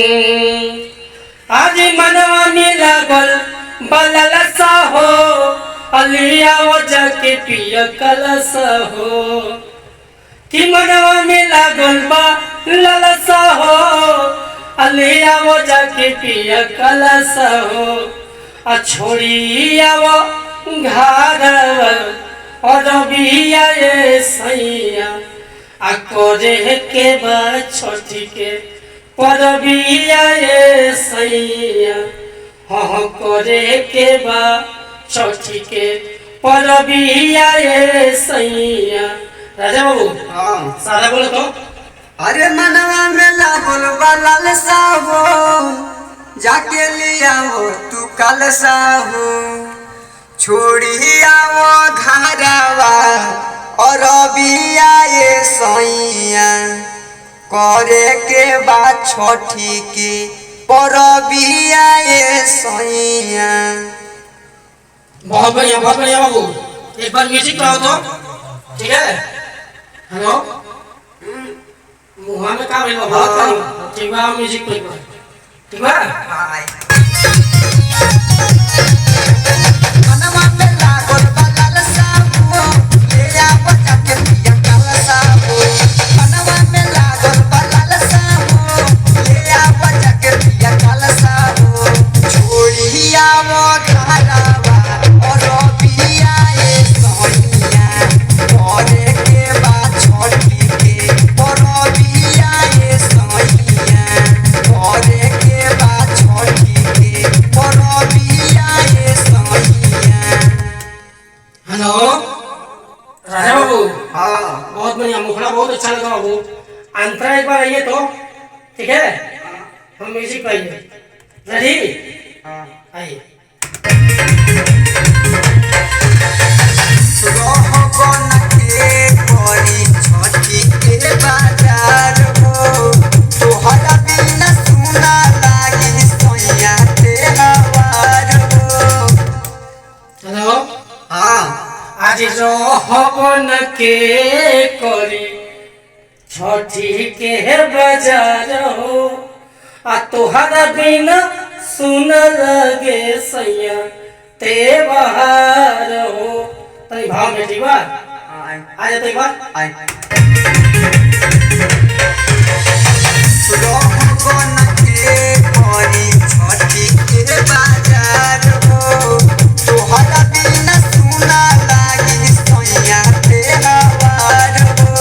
आज मनवा में लागल बललसा हो अलिया वजह के पिया कलसा हो कि मनवा में लागल बललसा हो अलिया वजह के पिया कलसा हो आ छोड़िया वो घर और बिया ये सैया आ करे के बा छोटी के पर बिया ये सैया हाँ करे के बा छोटी के पर बिया ये सैया। राजा बाबू हाँ सारा बोलो तो। अरे मनवा में लागल बललसा हो जाके लिया हो तू कलसा हो छोड़िया वो घरवा और बिया ये सैया करे के बाद छोटी की पर बिया ये सैया। बहुत बढ़िया बाबू। एक बार म्यूजिक लाओ तो ठीक है। हेलो मुहा में का बोल बहुत ठीक बा म्यूजिक प्ले कर ठीक बा। मनवा में लागल बललसा हो ले आ जाके पिया कलसा हो मनवा में लागल बललसा हो ले आ जाके पिया कलसा हो छोड़िया वो घरवा और बिया ये सैया करे के बाद छोटी के और बिया ये सैया करे के बाद छोटी के और बिया ये सैया। हेलो राजा बाबू हाँ बहुत बढ़िया मुखड़ा बहुत अच्छा लगा बाबू। अंतरा एक बार आइए तो ठीक है। हम म्यूजिक पाइए रेडी आइए। रोहबन के परी छठी के बाजार हो तोहरा बिना सुना लागी सैया तेहार हो। हेलो हाँ आज रोहबन के करी छठी के बाजार हो आ तोहरा बिना सुन लगे सैया ते बहार हो। तनी भाव में ठीक बा आ जाते बात आई रोहबन के परी छठी के बाजार हो तोहरा बिना सुना लागी सैया तेहार हो।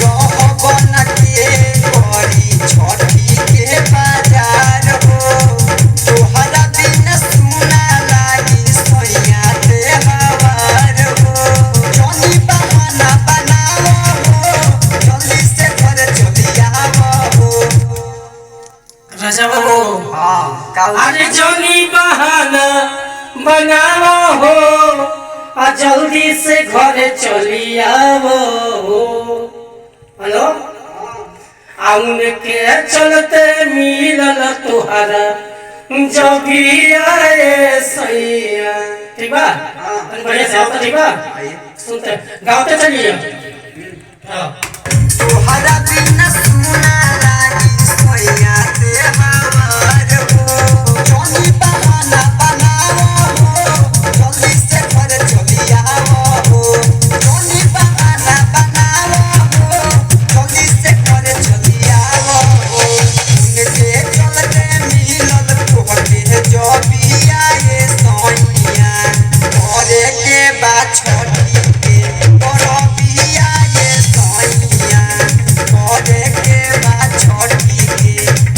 रोहबन के परी छठी के बाजार हो तोहरा बिना सुना लागी सैया तेहार हो। जौनी बहाना बनावो हो जल्दी से घर चली आवो हो। राजा बाबू हाँ अरे जोनी बहाना बनावा हो आ जल्दी से घर चली आवो हो। हेलो आउन के चलते मिलल तुहरा जब भी आए सैया ठीक बा। बढ़िया से आओ तो ठीक बा सुनते गाते चलिए। तोहरा बिना सुना लागी सैया तेहार हो। जौनी बहाना बनावो हो जल्दी से घर चली आवो हो। जौनी बहाना बनावो हो जल्दी से घर चली आवो हो। उनके चलते मिलल तोहके जबिया ये सैया करे के बाद छोटी के और बिया ये सैया करे के बाद छोटी के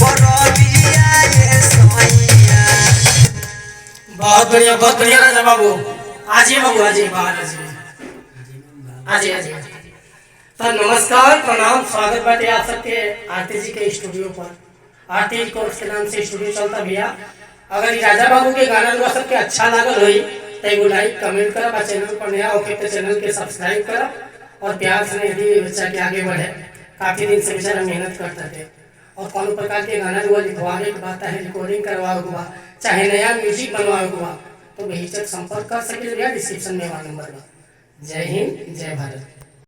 और बिया ये सैया। बहुत बढ़िया राजा बाबू। आजिए बाबू आजिए बाहर आजिए आजिए। तो नमस्कार प्रणाम स्वागत बाटे आप सबके आरती जी के स्टूडियो पर। आरती कोर्स के नाम से स्टूडियो चलता भैया। अगर राजा बाबू के गाना जो सबके अच्छा लागल होई तो एगो लाइक कमेंट करब और चैनल पर नया होके तो चैनल के सब्सक्राइब करब और प्यार से यदि बच्चा के आगे बढ़े। काफी दिन से बेचारा मेहनत करता थे और कोनो प्रकार के गाना जो लिखवाने के बाद है रिकॉर्डिंग करवाओ हुआ चाहे नया म्यूजिक बनवाओ हुआ तो बेहिचक संपर्क कर सके। डिस्क्रिप्शन में हमारा नंबर बा। जय हिंद जय भारत।